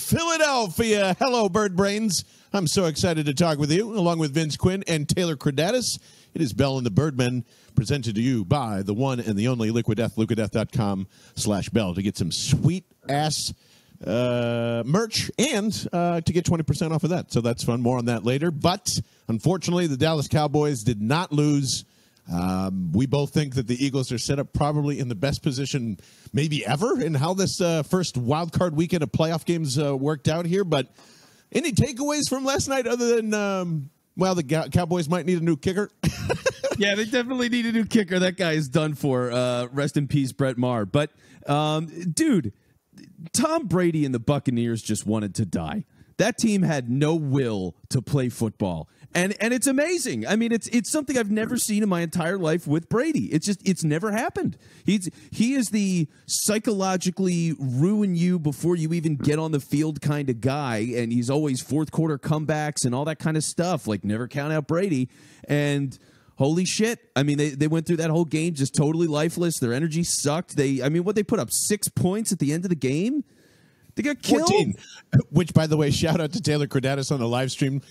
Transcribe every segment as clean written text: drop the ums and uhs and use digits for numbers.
Philadelphia. Hello, bird brains. I'm so excited to talk with you, along with Vince Quinn and Taylor Kredatus. It is Bell and the Birdmen, presented to you by the one and the only Liquid Death, liquiddeath.com/Bell, to get some sweet-ass merch and to get 20% off of that. So that's fun. More on that later. But, unfortunately, the Dallas Cowboys did not lose. We both think that the Eagles are set up probably in the best position maybe ever in how this first wildcard weekend of playoff games worked out here. But any takeaways from last night other than, the Cowboys might need a new kicker? Yeah, they definitely need a new kicker. That guy is done for. Rest in peace, Brett Maher. But, dude, Tom Brady and the Buccaneers just wanted to die. That team had no will to play football. And it's amazing. I mean, it's something I've never seen in my entire life with Brady. It's never happened. He is the psychologically ruin you before you even get on the field kind of guy, and he's always fourth quarter comebacks and all that kind of stuff. Like, never count out Brady. And holy shit. I mean, they went through that whole game just totally lifeless. Their energy sucked. They put up 6 points at the end of the game? They got killed. 14, which, by the way, shout out to Taylor Kredatus on the live stream,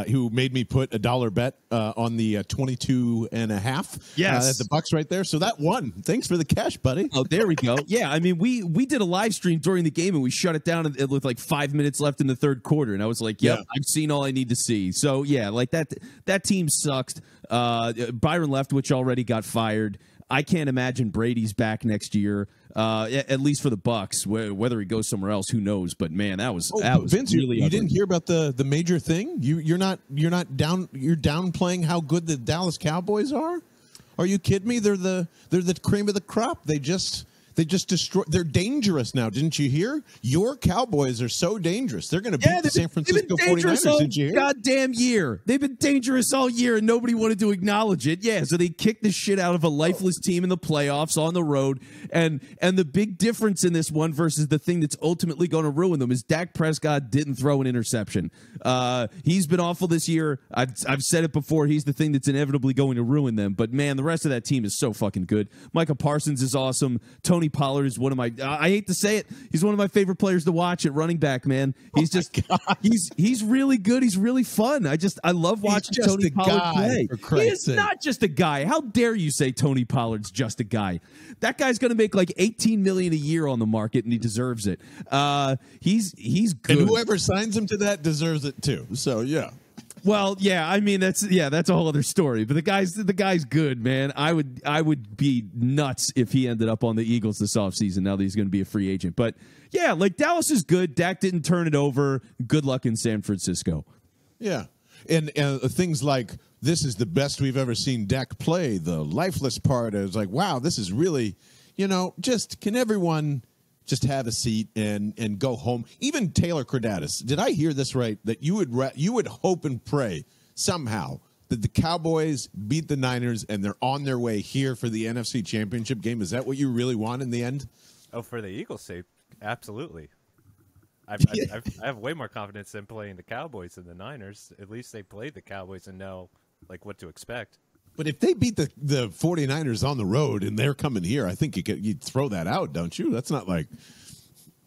who made me put a $1 bet on the 22.5. Yes, at the Bucks right there. So that won. Thanks for the cash, buddy. Oh, there we go. Yeah, I mean, we did a live stream during the game and we shut it down with like 5 minutes left in the third quarter, and I was like, "Yep, yeah. I've seen all I need to see." So yeah, like that team sucked. Byron Leftwich already got fired. I can't imagine Brady's back next year, at least for the Bucks. Whether he goes somewhere else, who knows? But man, that was Vince, really. You didn't hear about the major thing? You're downplaying how good the Dallas Cowboys are? Are you kidding me? They're the cream of the crop. They just destroy. They're dangerous now. Didn't you hear? Your Cowboys are so dangerous. They're going to beat the San Francisco 49ers. Did you hear? Goddamn year. They've been dangerous all year, and nobody wanted to acknowledge it. Yeah, so they kicked the shit out of a lifeless team in the playoffs on the road. And the big difference in this one versus the thing that's ultimately going to ruin them is Dak Prescott didn't throw an interception. He's been awful this year. I've said it before. He's the thing that's inevitably going to ruin them. But man, the rest of that team is so fucking good. Micah Parsons is awesome. Tony Pollard is one of my, I hate to say it, he's one of my favorite players to watch at running back, man. He's he's really good. He's really fun. I love watching Tony Pollard play. He is not just a guy. How dare you say Tony Pollard's just a guy? That guy's going to make like $18 million a year on the market, and he deserves it. He's good. And whoever signs him to that deserves it too. So yeah. Well, yeah, I mean that's a whole other story. But the guy's good, man. I would be nuts if he ended up on the Eagles this offseason now that he's going to be a free agent. But yeah, like Dallas is good. Dak didn't turn it over. Good luck in San Francisco. Yeah. And things like this is the best we've ever seen Dak play. The lifeless part is like, wow, this is really, just can everyone just have a seat and go home. Even Taylor Kredatus, did I hear this right? That you would hope and pray somehow that the Cowboys beat the Niners and they're on their way here for the NFC Championship game. Is that what you really want in the end? Oh, for the Eagles' sake, absolutely. I have way more confidence in playing the Cowboys than the Niners. At least they played the Cowboys and know like what to expect. But if they beat the 49ers on the road and they're coming here, I think you'd throw that out, don't you? That's not like,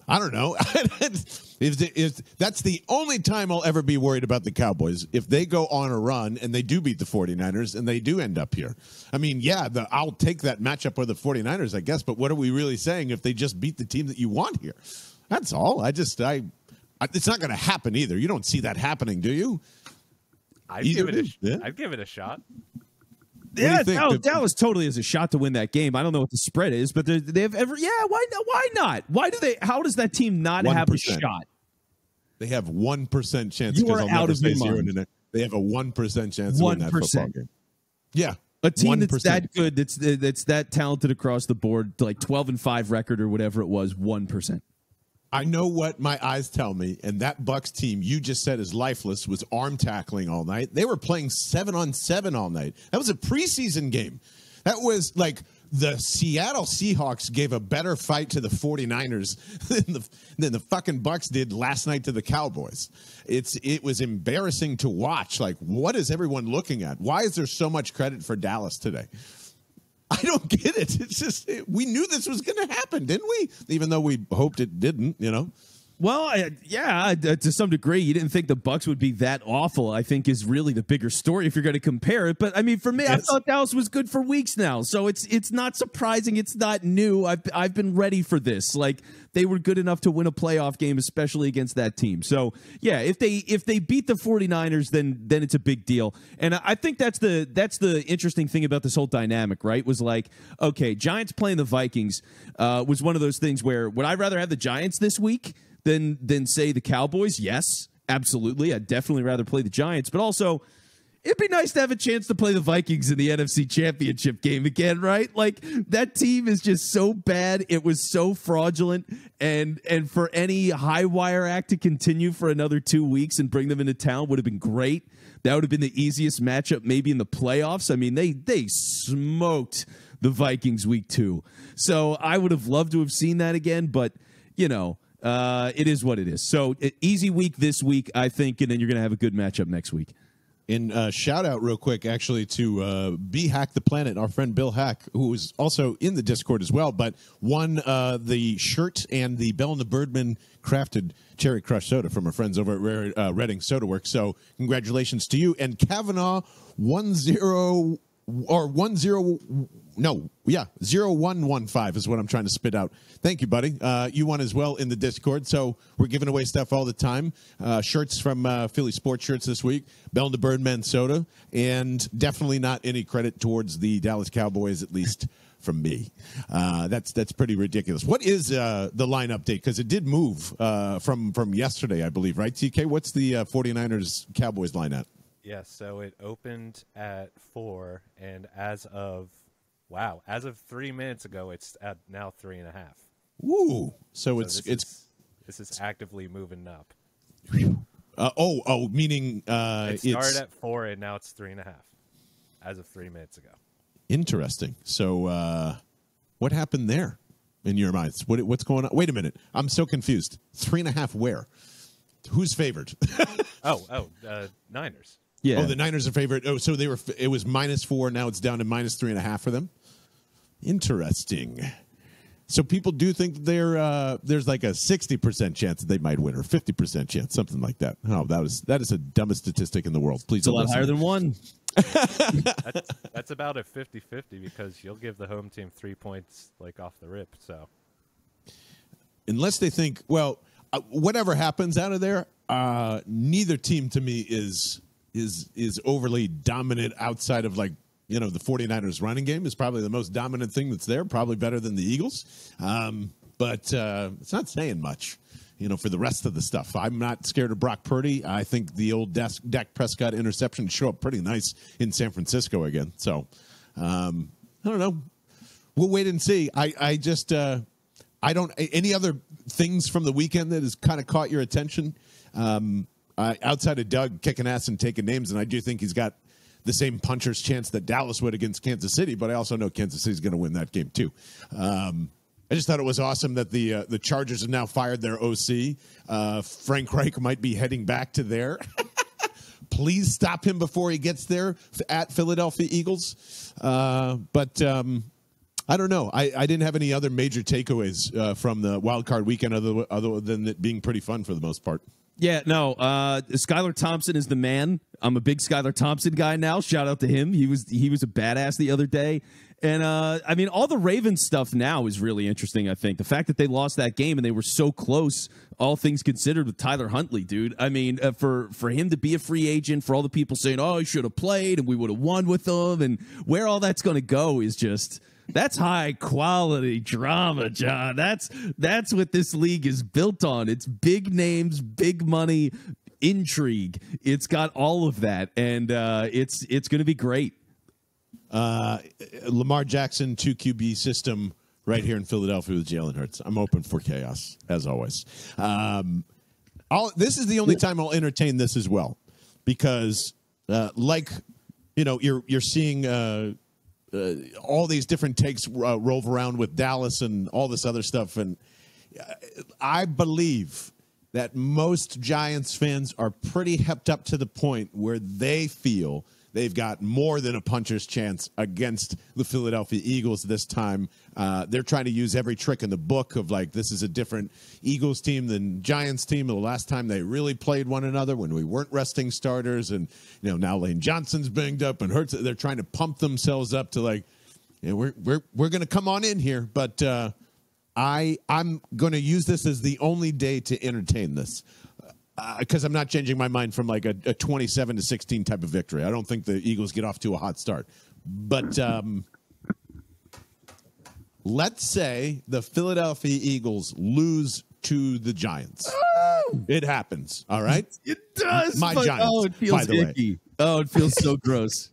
I don't know. if that's the only time I'll ever be worried about the Cowboys, if they go on a run and they do beat the 49ers and they do end up here. I mean, yeah, I'll take that matchup with the 49ers, I guess, but what are we really saying if they just beat the team that you want here? That's all. It's not going to happen either. You don't see that happening, do you? I'd give it a shot. Yeah, Dallas totally has a shot to win that game. I don't know what the spread is, but they have every. Yeah, why not? Why do they? How does that team not 1%. Have a shot? They have 1% chance. You are out of your mind. They have a 1% chance to win that football game. Yeah, a team 1%. That's that good, that's that talented across the board, like 12-5 record or whatever it was, 1%. I know what my eyes tell me, and that Bucs team you just said is lifeless was arm tackling all night. They were playing 7-on-7 all night. That was a preseason game. That was like the Seattle Seahawks gave a better fight to the 49ers than the fucking Bucs did last night to the Cowboys. It was embarrassing to watch. Like, what is everyone looking at? Why is there so much credit for Dallas today? I don't get it. It's just we knew this was going to happen, didn't we? Even though we hoped it didn't, Well, to some degree, you didn't think the Bucs would be that awful, I think is really the bigger story if you're going to compare it. But I mean, for me, I thought Dallas was good for weeks now. So it's not surprising. It's not new. I've been ready for this. Like, they were good enough to win a playoff game, especially against that team. So yeah, if they beat the 49ers, then it's a big deal. And I think that's the interesting thing about this whole dynamic, right? Was like, okay, Giants playing the Vikings was one of those things where, would I rather have the Giants this week than say the Cowboys? Yes, absolutely. I'd definitely rather play the Giants, but also it'd be nice to have a chance to play the Vikings in the NFC Championship game again, right? Like, that team is just so bad. It was so fraudulent, and for any high wire act to continue for another 2 weeks and bring them into town would have been great. That would have been the easiest matchup maybe in the playoffs. I mean, they smoked the Vikings week 2. So I would have loved to have seen that again, but it is what it is. So easy week this week, I think, and then you're going to have a good matchup next week. And shout out real quick, actually, to B Hack the Planet, our friend Bill Hack, who is also in the Discord as well, but won the shirt and the Bell and the Birdmen crafted Cherry Crush soda from our friends over at Reading Soda Works. So congratulations to you. And Kavanaugh 0115 is what I'm trying to spit out. Thank you, buddy. You won as well in the Discord, so we're giving away stuff all the time. Shirts from Philly Sports Shirts this week, Bell and the Birdmen soda, and definitely not any credit towards the Dallas Cowboys, at least from me. That's pretty ridiculous. What is the line update? Because it did move from yesterday, I believe, right, TK? What's the 49ers Cowboys line at? Yes, so it opened at 4, and as of 3 minutes ago, it's at now 3.5. Ooh, so this is actively moving up. Meaning it started at 4 and now it's 3.5 as of 3 minutes ago. Interesting. So what happened there in your minds? What's going on? Wait a minute, I'm so confused. 3.5 where? Who's favored? Niners. Yeah. Oh, the Niners are favored. Oh, so it was -4. Now it's down to -3.5 for them. Interesting. So people do think that there's like a 60% chance that they might win, or 50% chance, something like that. Oh, that is the dumbest statistic in the world. Please, it's a lot higher than 1. That's about a 50-50 because you'll give the home team 3 points like off the rip. So unless they think, well, whatever happens out of there, neither team to me is overly dominant outside of, like, the 49ers running game is probably the most dominant thing that's there, probably better than the Eagles. But it's not saying much, for the rest of the stuff. I'm not scared of Brock Purdy. I think the old Dak Prescott interception show up pretty nice in San Francisco again. So I don't know. We'll wait and see. I just I don't. Any other things from the weekend that has kind of caught your attention? Outside of Doug kicking ass and taking names, and I do think he's got the same puncher's chance that Dallas would against Kansas City, but I also know Kansas City's going to win that game too. I just thought it was awesome that the Chargers have now fired their OC. Frank Reich might be heading back to there. Please stop him before he gets there at Philadelphia Eagles. But I don't know. I didn't have any other major takeaways from the Wildcard Weekend other than it being pretty fun for the most part. Yeah, no, Skylar Thompson is the man. I'm a big Skylar Thompson guy now. Shout out to him. He was a badass the other day. And, I mean, all the Ravens stuff now is really interesting, I think. The fact that they lost that game and they were so close, all things considered, with Tyler Huntley, dude. I mean, for him to be a free agent, for all the people saying, oh, he should have played and we would have won with him, and where all that's going to go is just... That's high quality drama, John. That's what this league is built on. It's big names, big money, intrigue. It's got all of that, and it's going to be great. Lamar Jackson 2 QB system right here in Philadelphia with Jalen Hurts. I'm open for chaos as always. This is the only time I'll entertain this as well, because you're seeing. All these different takes rove around with Dallas and all this other stuff. And I believe that most Giants fans are pretty hepped up to the point where they feel They've got more than a puncher's chance against the Philadelphia Eagles this time. They're trying to use every trick in the book of, like, this is a different Eagles team than Giants team. The last time they really played one another when we weren't resting starters, and now Lane Johnson's banged up and hurts. They're trying to pump themselves up to, like, we're going to come on in here, but I'm going to use this as the only day to entertain this. Because I'm not changing my mind from like a 27-16 type of victory. I don't think the Eagles get off to a hot start. But let's say the Philadelphia Eagles lose to the Giants. Oh! It happens, all right? It does. My Giants, oh, it feels icky. Oh, it feels so gross.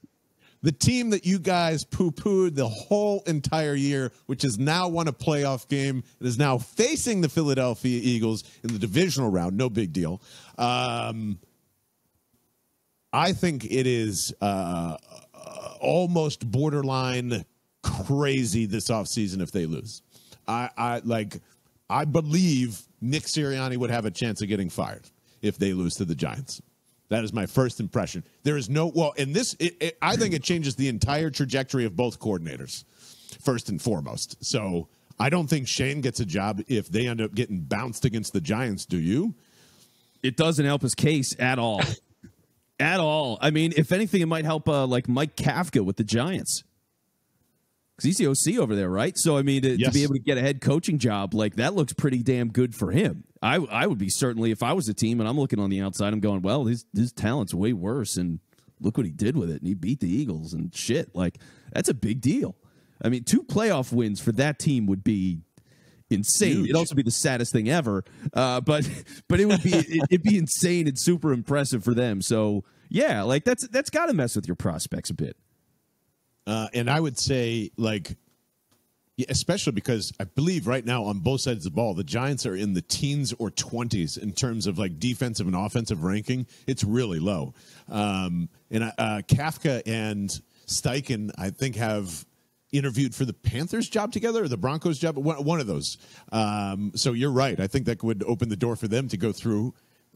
The team that you guys poo-pooed the whole entire year, which has now won a playoff game and is now facing the Philadelphia Eagles in the divisional round. No big deal. I think it is almost borderline crazy this offseason if they lose. I believe Nick Sirianni would have a chance of getting fired if they lose to the Giants. That is my first impression. There is I think it changes the entire trajectory of both coordinators, first and foremost. So I don't think Shane gets a job if they end up getting bounced against the Giants. Do you? It doesn't help his case at all. At all. I mean, if anything, it might help like Mike Kafka with the Giants. Because he's the OC over there, right? So, I mean, to be able to get a head coaching job, like, that looks pretty damn good for him. I would be certainly, if I was a team and I'm looking on the outside, I'm going, well, his talent's way worse, and look what he did with it, and he beat the Eagles and shit. Like, that's a big deal. I mean, 2 playoff wins for that team would be insane. Huge. It'd also be the saddest thing ever, but it would be it'd be insane and super impressive for them. So, yeah, like, that's got to mess with your prospects a bit. And I would say, like, especially because I believe right now on both sides of the ball, the Giants are in the teens or 20s in terms of, like, defensive and offensive ranking. It's really low. And Kafka and Steichen, I think, have interviewed for the Panthers job together or the Broncos job, one of those. So you're right. I think that would open the door for them to go through.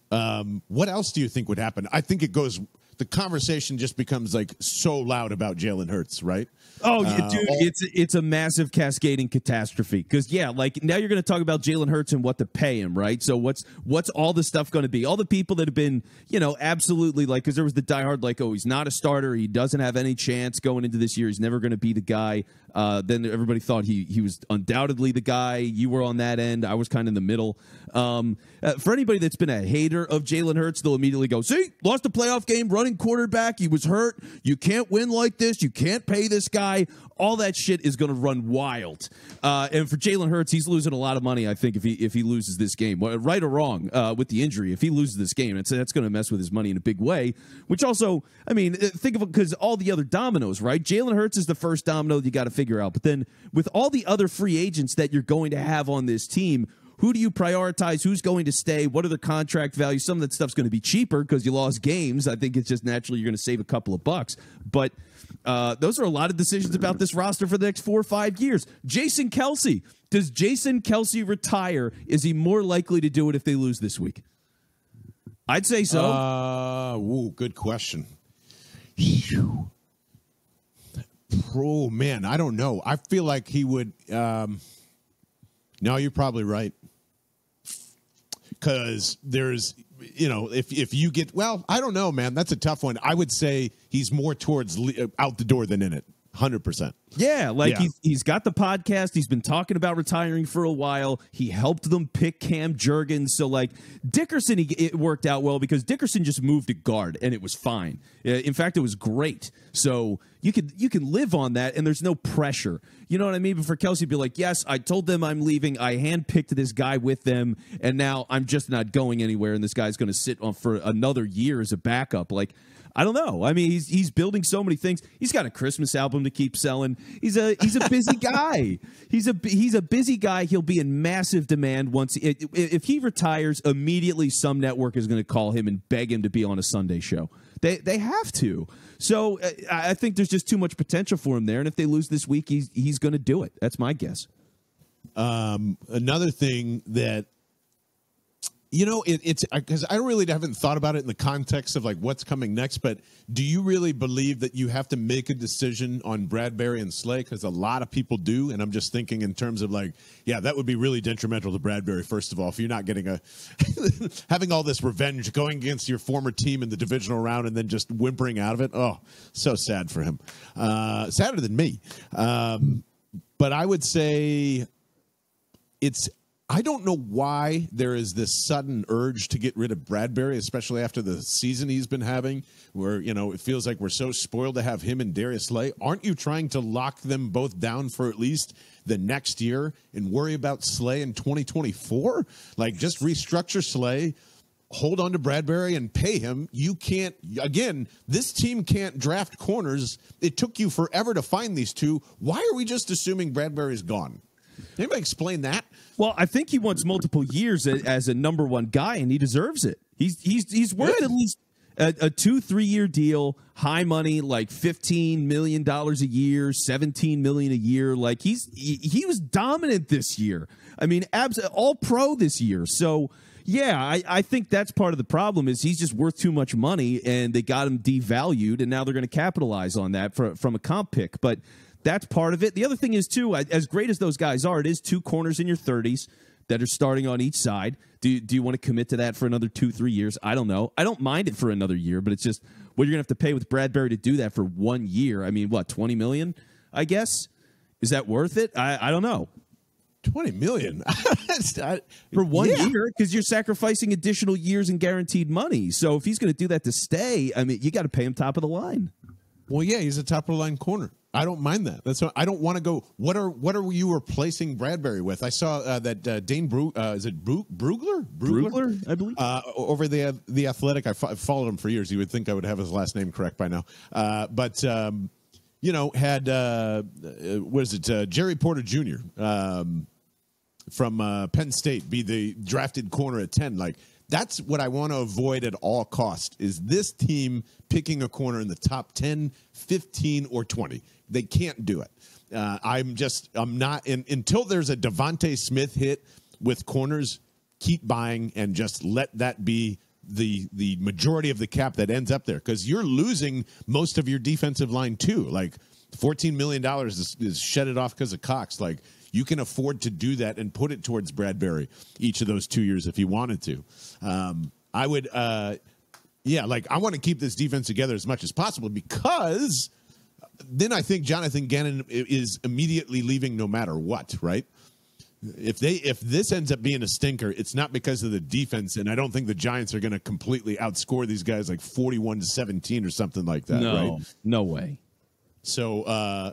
What else do you think would happen? I think it goes... The conversation just becomes, like, so loud about Jalen Hurts, right? Oh, dude, it's a massive cascading catastrophe. Because, yeah, like, now you're going to talk about Jalen Hurts and what to pay him, right? So what's all the stuff going to be? All the people that have been, absolutely, like, because there was the diehard, like, oh, he's not a starter. He doesn't have any chance going into this year. He's never going to be the guy. Then everybody thought he was undoubtedly the guy. You were on that end. I was kind of in the middle. For anybody that's been a hater of Jalen Hurts, they'll immediately go, see, lost a playoff game, running quarterback. He was hurt. You can't win like this. You can't pay this guy. All that shit is going to run wild. And for Jalen Hurts, he's losing a lot of money, I think, if he loses this game. Right or wrong with the injury, if he loses this game, that's going to mess with his money in a big way. Which also, I mean, think of it because all the other dominoes, right? Jalen Hurts is the first domino that you got to figure out. But then with all the other free agents that you're going to have on this team, who do you prioritize? Who's going to stay? What are the contract values? Some of that stuff's going to be cheaper because you lost games. I think it's just naturally you're going to save a couple of bucks. But those are a lot of decisions about this roster for the next 4 or 5 years. Jason Kelce. Does Jason Kelce retire? Is he more likely to do it if they lose this week? I'd say so. Good question. Oh, man, I don't know. I feel like he would. No, you're probably right. Because there's, if you get, well, I don't know, man. That's a tough one. I would say he's more towards out the door than in it. 100%. Yeah, like he's got the podcast. He's been talking about retiring for a while. He helped them pick Cam Jurgens. So, like, Dickerson, it worked out well because Dickerson just moved to guard, and it was fine. In fact, it was great. So you can live on that, and there's no pressure. You know what I mean? But for Kelce, be like, yes, I told them I'm leaving. I handpicked this guy with them, and now I'm just not going anywhere, and this guy's going to sit on for another year as a backup. Like, I don't know. I mean, he's building so many things. He's got a Christmas album to keep selling. He's a busy guy. He's a busy guy. He'll be in massive demand once if he retires. Immediately, some network is going to call him and beg him to be on a Sunday show. They have to. So I think there's just too much potential for him there. And if they lose this week, he's going to do it. That's my guess. Another thing that You know, it's because I really haven't thought about it in the context of like what's coming next. But do you really believe that you have to make a decision on Bradbury and Slay? Because a lot of people do, and I'm just thinking in terms of like, yeah, that would be really detrimental to Bradbury. First of all, if you're not getting having all this revenge going against your former team in the divisional round and then just whimpering out of it, oh, so sad for him. Sadder than me. But I would say I don't know why there is this sudden urge to get rid of Bradbury, especially after the season he's been having, where, you know, it feels like we're so spoiled to have him and Darius Slay. Aren't you trying to lock them both down for at least the next year and worry about Slay in 2024? Like, just restructure Slay, hold on to Bradbury, and pay him. You can't, again, this team can't draft corners. It took you forever to find these two. Why are we just assuming Bradbury's gone? Anybody explain that? Well, I think he wants multiple years as a number one guy, and he deserves it. He's worth at least a 2-3 year deal, high money, like $15 million a year, $17 million a year. Like he was dominant this year. I mean, all pro this year. So yeah, I think that's part of the problem is he's just worth too much money, and they got him devalued, and now they're going to capitalize on that from a comp pick. But that's part of it. The other thing is, too, as great as those guys are, it is two corners in your 30s that are starting on each side. Do you want to commit to that for another 2-3 years? I don't know. I don't mind it for another year, but it's just what you're going to have to pay with Bradbury to do that for 1 year. I mean, what, $20 million, I guess? Is that worth it? I don't know. $20 million for 1 year, because you're sacrificing additional years and guaranteed money. So if he's going to do that to stay, I mean, you got to pay him top of the line. Well, yeah, he's a top of the line corner. I don't mind that. That's what, I don't want to go. What are you replacing Bradbury with? I saw that Dane is it Brugler? Brugler, I believe. Over the Athletic. I've followed him for years. You would think I would have his last name correct by now. But you know, had what is it? Jerry Porter Jr. From Penn State be the drafted corner at 10. Like, that's what I want to avoid at all costs, is this team picking a corner in the top 10, 15, or 20. They can't do it. I'm not until there's a Devontae Smith hit with corners. Keep buying and just let that be the majority of the cap that ends up there, because you're losing most of your defensive line too. Like $14 million is shedded off because of Cox. Like, you can afford to do that and put it towards Bradbury each of those 2 years if you wanted to. I would, I want to keep this defense together as much as possible, because then I think Jonathan Gannon is immediately leaving no matter what, right? If this ends up being a stinker, it's not because of the defense, and I don't think the Giants are going to completely outscore these guys like 41-17 or something like that. No, right? No way. So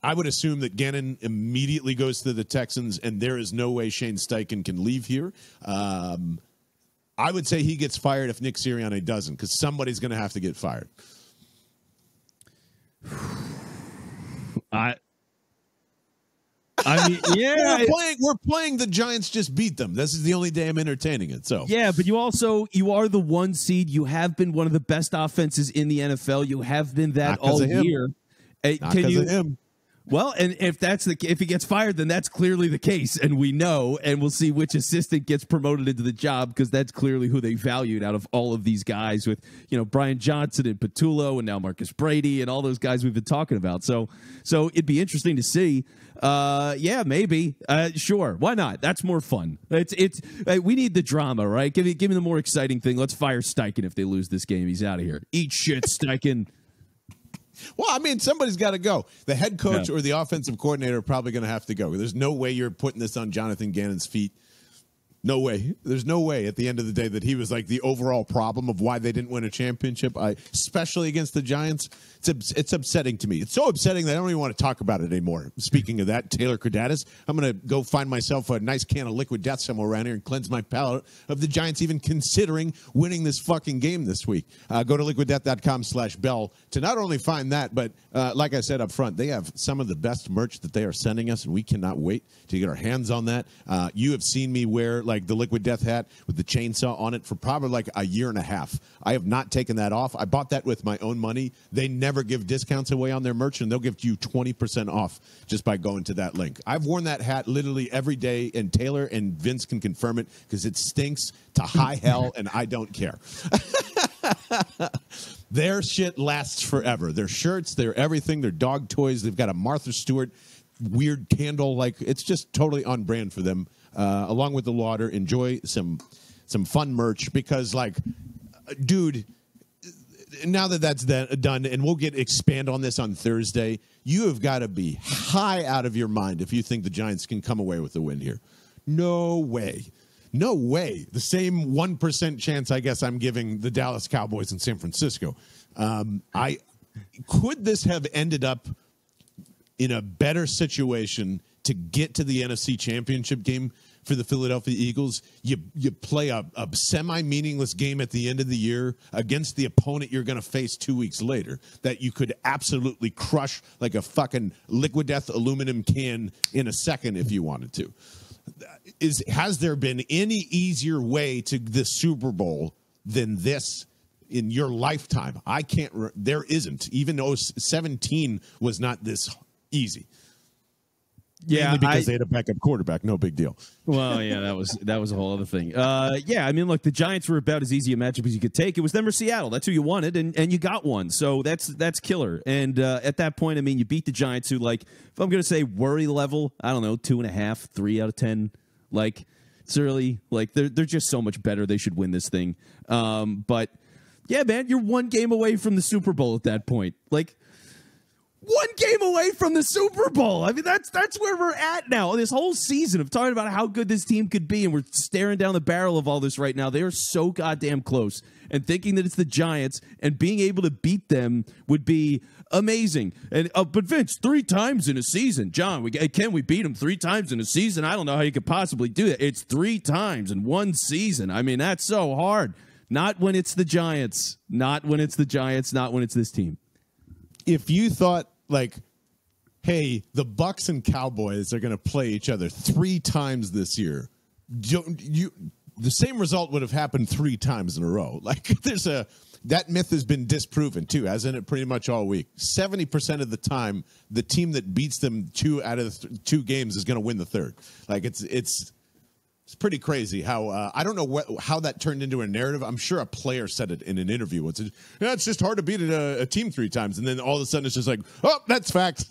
I would assume that Gannon immediately goes to the Texans, and there is no way Shane Steichen can leave here. I would say he gets fired if Nick Sirianni doesn't, because somebody's going to have to get fired. I mean, yeah, we're playing the Giants just beat them. This is the only day I'm entertaining it. So yeah, but you are the 1 seed. You have been one of the best offenses in the NFL. You have been that all year. Not because of him. Well, and if he gets fired, then that's clearly the case, and we know, and we'll see which assistant gets promoted into the job, because that's clearly who they valued out of all of these guys, with, you know, Brian Johnson and Patullo and now Marcus Brady and all those guys we've been talking about. So it'd be interesting to see. Yeah, maybe. Sure, why not? That's more fun. We need the drama, right? Give me the more exciting thing. Let's fire Steichen if they lose this game. He's out of here. Eat shit, Steichen. Well, I mean, somebody's got to go. The head coach or the offensive coordinator are probably going to have to go. There's no way you're putting this on Jonathan Gannon's feet. No way. There's no way at the end of the day that he was like the overall problem of why they didn't win a championship, especially against the Giants. It's upsetting to me. It's so upsetting that I don't even want to talk about it anymore. Speaking of that, Taylor Kredatus, I'm going to go find myself a nice can of liquid death somewhere around here and cleanse my palate of the Giants even considering winning this fucking game this week. Go to liquiddeath.com/Bell to not only find that, but like I said up front, they have some of the best merch that they are sending us, and we cannot wait to get our hands on that. You have seen me wear like the Liquid Death hat with the chainsaw on it for probably like a year and a half. I have not taken that off. I bought that with my own money. They never give discounts away on their merch, and they'll give you 20% off just by going to that link. I've worn that hat literally every day, and Taylor and Vince can confirm it because it stinks to high hell, and I don't care. Their shit lasts forever. Their shirts, their everything, their dog toys. They've got a Martha Stewart weird candle. Like, it's just totally on brand for them. Along with the water, enjoy some fun merch because, like, dude, now that that's done, and we'll expand on this on Thursday, you have got to be high out of your mind if you think the Giants can come away with the win here. No way. No way. The same 1% chance, I guess, I'm giving the Dallas Cowboys in San Francisco. Could this have ended up in a better situation to get to the NFC Championship game for the Philadelphia Eagles? You play a semi-meaningless game at the end of the year against the opponent you're going to face 2 weeks later that you could absolutely crush like a fucking Liquid Death aluminum can in a second if you wanted to. Has there been any easier way to the Super Bowl than this in your lifetime? I can't. There isn't. Even though 17 was not this easy. Yeah, mainly because they had a backup quarterback. No big deal. Well, yeah, that was a whole other thing. Yeah, I mean, look, the Giants were about as easy a matchup as you could take. It was them or Seattle. That's who you wanted, and you got one. So that's killer. And at that point, I mean, you beat the Giants, who, like, if I'm going to say worry level, I don't know, 2.5, 3 out of 10. Like, it's early. Like, they're just so much better. They should win this thing. But yeah, man, you're one game away from the Super Bowl at that point. Like, one game away from the Super Bowl. I mean, that's where we're at now. This whole season of talking about how good this team could be, and we're staring down the barrel of all this right now. They are so goddamn close. And thinking that it's the Giants and being able to beat them would be amazing. And but Vince, 3 times in a season, John, can we beat them 3 times in a season? I don't know how you could possibly do that. It's 3 times in one season. I mean, that's so hard. Not when it's the Giants. Not when it's the Giants. Not when it's this team. If you thought, like, hey, the Bucs and Cowboys are going to play each other 3 times this year, the same result would have happened 3 times in a row. Like, that myth has been disproven too, hasn't it? Pretty much all week. 70% of the time, the team that beats them 2 out of the 2 games is going to win the 3rd. Like, it's pretty crazy how I don't know how that turned into a narrative. I'm sure a player said it in an interview once. It's just hard to beat a team 3 times, and then all of a sudden it's just like, oh, that's fact.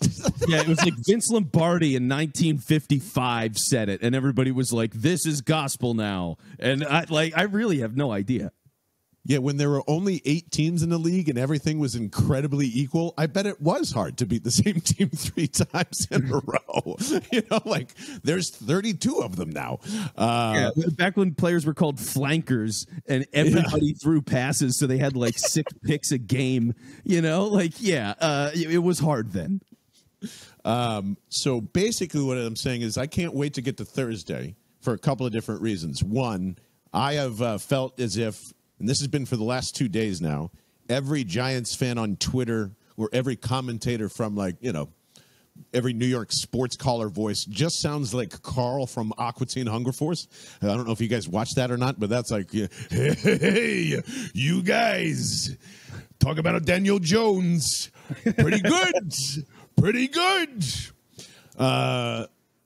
Yeah, it was like Vince Lombardi in 1955 said it, and everybody was like, "This is gospel now." And I really have no idea. Yeah, when there were only 8 teams in the league and everything was incredibly equal, I bet it was hard to beat the same team 3 times in a row. You know, like, there's 32 of them now. Yeah, back when players were called flankers and everybody threw passes, so they had like 6 picks a game. You know, like, yeah, it was hard then. So basically what I'm saying is I can't wait to get to Thursday for a couple of different reasons. One, I have felt as if, and this has been for the last 2 days now, every Giants fan on Twitter or every commentator from, like, you know, every New York sports caller voice just sounds like Carl from Aqua Teen Hunger Force. I don't know if you guys watch that or not, but that's like, hey, you guys, talk about Daniel Jones. Pretty good. Pretty good.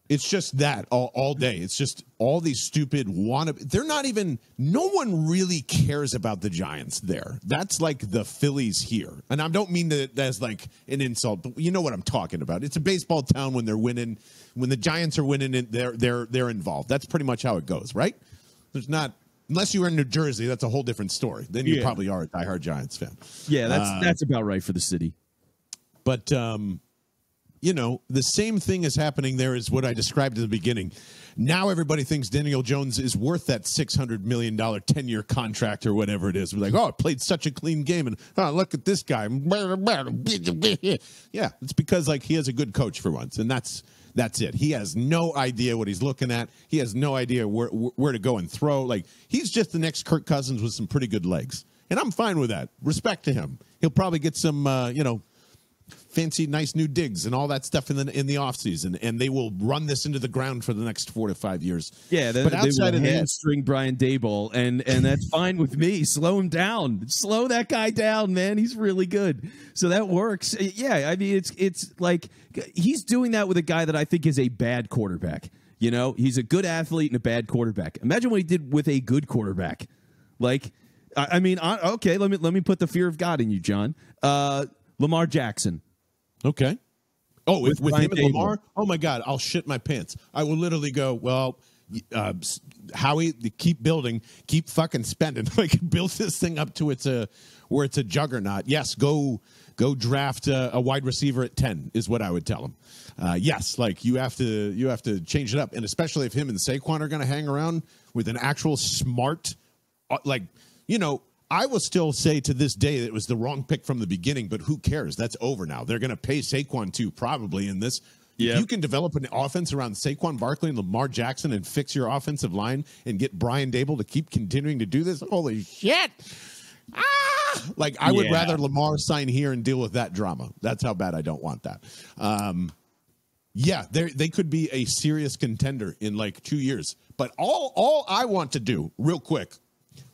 It's just that all day. It's just all these stupid they're not even, no one really cares about the Giants there. That's like the Phillies here. And I don't mean that as like an insult, but you know what I'm talking about. It's a baseball town when they're winning. When the Giants are winning, they're involved. That's pretty much how it goes, right? There's not, unless you were in New Jersey, that's a whole different story. Then you probably are a diehard Giants fan. Yeah, that's about right for the city. But you know, the same thing is happening there as what I described in the beginning. Now everybody thinks Daniel Jones is worth that $600 million 10-year contract or whatever it is. We're like, oh, it played such a clean game, and oh, look at this guy. Yeah, it's because, like, he has a good coach for once, and that's it. He has no idea what he's looking at. He has no idea where to go and throw. Like, he's just the next Kirk Cousins with some pretty good legs, and I'm fine with that. Respect to him. He'll probably get some, fancy, nice new digs and all that stuff in the offseason, and they will run this into the ground for the next 4 to 5 years. Yeah, but outside they will of hamstring Brian Daboll, and that's fine with me. Slow him down. Slow that guy down, man. He's really good. So that works. Yeah, I mean, it's like he's doing that with a guy that I think is a bad quarterback. You know, he's a good athlete and a bad quarterback. Imagine what he did with a good quarterback. Like, I mean, okay, let me put the fear of God in you, John. Lamar Jackson. Okay. Oh, with him and Lamar? Oh, my God, I'll shit my pants. I will literally go, well, Howie, keep building, keep fucking spending. Like, build this thing up to where it's a juggernaut. Yes, go draft a wide receiver at 10 is what I would tell him. Yes, like you have to change it up, and especially if him and Saquon are going to hang around with an actual smart, like, you know, I will still say to this day that it was the wrong pick from the beginning, but who cares? That's over now. They're going to pay Saquon too, probably in this. Yep. If you can develop an offense around Saquon Barkley and Lamar Jackson and fix your offensive line and get Brian Daboll to keep continuing to do this, holy shit. Like, I would rather Lamar sign here and deal with that drama. That's how bad I don't want that. Yeah, they could be a serious contender in like 2 years. But all I want to do, real quick,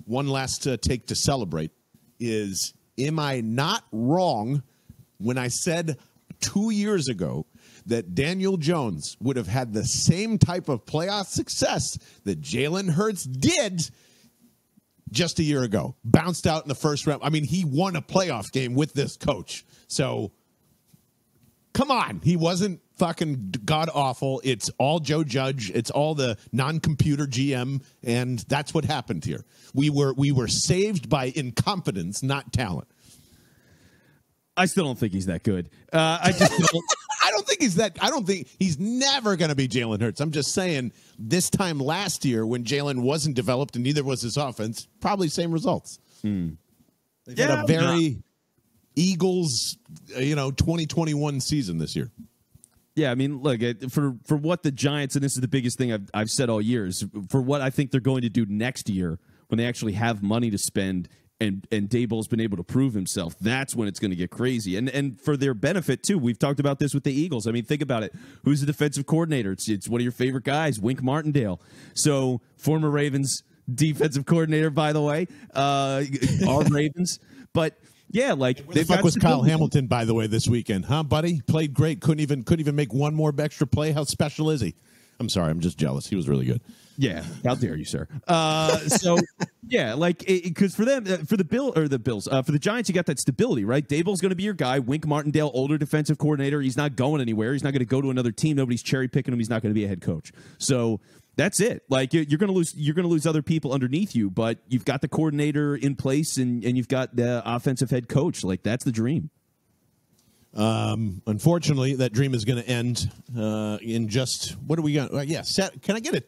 one last take to celebrate, is, am I not wrong when I said 2 years ago that Daniel Jones would have had the same type of playoff success that Jalen Hurts did just a year ago? Bounced out in the first round. I mean, he won a playoff game with this coach. So, come on. He wasn't fucking god-awful. It's all Joe Judge. It's all the non-computer GM, and that's what happened here. We were saved by incompetence, not talent. I still don't think he's that good. I just don't. I don't think he's never going to be Jalen Hurts. I'm just saying, this time last year when Jalen wasn't developed and neither was his offense, probably same results. They've had a very Eagles, 2021 season this year. Yeah, I mean, look, for what the Giants, and this is the biggest thing I've said all year, is for what I think they're going to do next year when they actually have money to spend and Daboll's been able to prove himself, that's when it's going to get crazy. And for their benefit, too, we've talked about this with the Eagles. I mean, think about it. Who's the defensive coordinator? It's one of your favorite guys, Wink Martindale. So, former Ravens defensive coordinator, by the way, our Ravens. But yeah, like, where the fuck was Kyle Hamilton, by the way, this weekend? Huh, buddy? Played great. Couldn't even make one more extra play. How special is he? I'm sorry, I'm just jealous. He was really good. Yeah, how dare you, sir? So yeah, like, because for them, for the Bills, for the Giants, you got that stability, right? Daboll's going to be your guy. Wink Martindale, older defensive coordinator. He's not going anywhere. He's not going to go to another team. Nobody's cherry picking him. He's not going to be a head coach. So that's it. Like, you're going to lose other people underneath you, but you've got the coordinator in place, and you've got the offensive head coach. Like, that's the dream. Unfortunately, that dream is going to end in just, what do we got? Can I get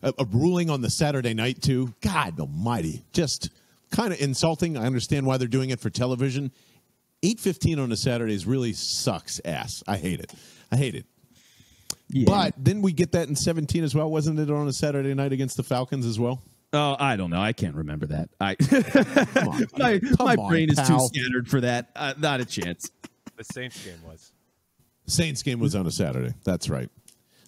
a ruling on the Saturday night too? God almighty, just kind of insulting. I understand why they're doing it for television. 8:15 on a Saturdays really sucks ass. I hate it. Yeah. But then we get that in 17 as well. Wasn't it on a Saturday night against the Falcons as well? Oh, I don't know. I can't remember that. My brain is too scattered for that. Not a chance. The Saints game was. Saints game was on a Saturday. That's right.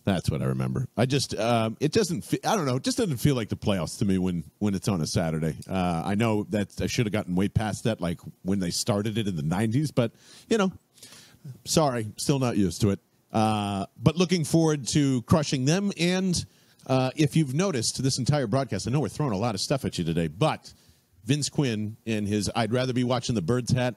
That's what I remember. I just it doesn't. I don't know. It just doesn't feel like the playoffs to me when it's on a Saturday. I know that I should have gotten way past that, like when they started it in the 90s. But sorry, still not used to it. But looking forward to crushing them. And if you've noticed this entire broadcast, I know we're throwing a lot of stuff at you today, but Vince Quinn and his "I'd rather be watching the Birds" hat.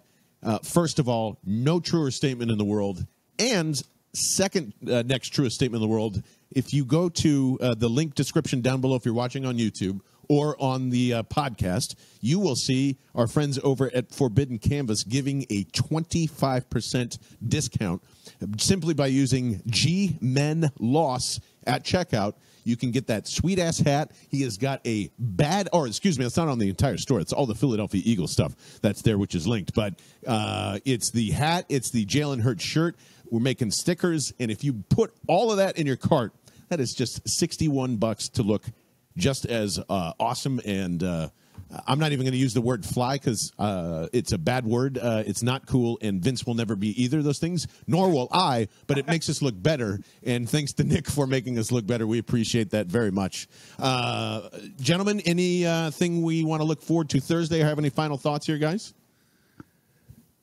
First of all, no truer statement in the world. And second, next truest statement in the world, if you go to the link description down below if you're watching on YouTube or on the podcast, you will see our friends over at Forbidden Canvas giving a 25% discount simply by using GMENLOSS at checkout. You can get that sweet-ass hat. He has got a it's not on the entire store. It's all the Philadelphia Eagles stuff that's there, which is linked. But it's the hat. It's the Jalen Hurts shirt. We're making stickers. And if you put all of that in your cart, that is just $61 to look just as awesome and I'm not even going to use the word fly because it's a bad word. It's not cool, and Vince will never be either of those things, nor will I, but it makes us look better, and thanks to Nick for making us look better. We appreciate that very much. Gentlemen, anything we want to look forward to Thursday or have any final thoughts here, guys?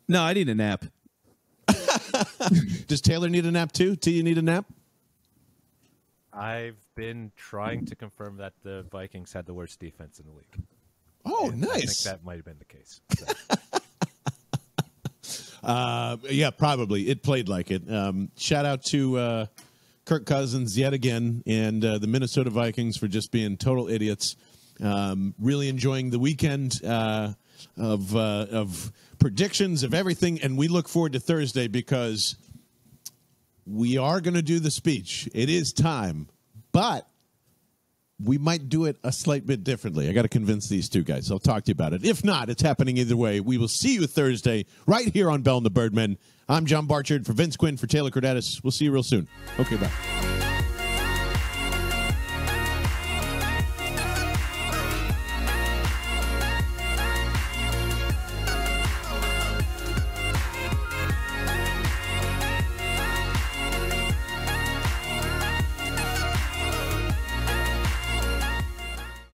No, I need a nap. Does Taylor need a nap too? T, you need a nap? I've been trying to confirm that the Vikings had the worst defense in the league. Oh, and nice. I think that might have been the case. So. Yeah, probably. It played like it. Shout out to Kirk Cousins yet again and the Minnesota Vikings for just being total idiots. Really enjoying the weekend of predictions of everything, and we look forward to Thursday because we are going to do the speech. It is time, but we might do it a slight bit differently. I got to convince these two guys. I'll talk to you about it. If not, it's happening either way. We will see you Thursday right here on Bell and the Birdmen. I'm John Barchard for Vince Quinn, for Taylor Kredatus. We'll see you real soon. Okay, bye.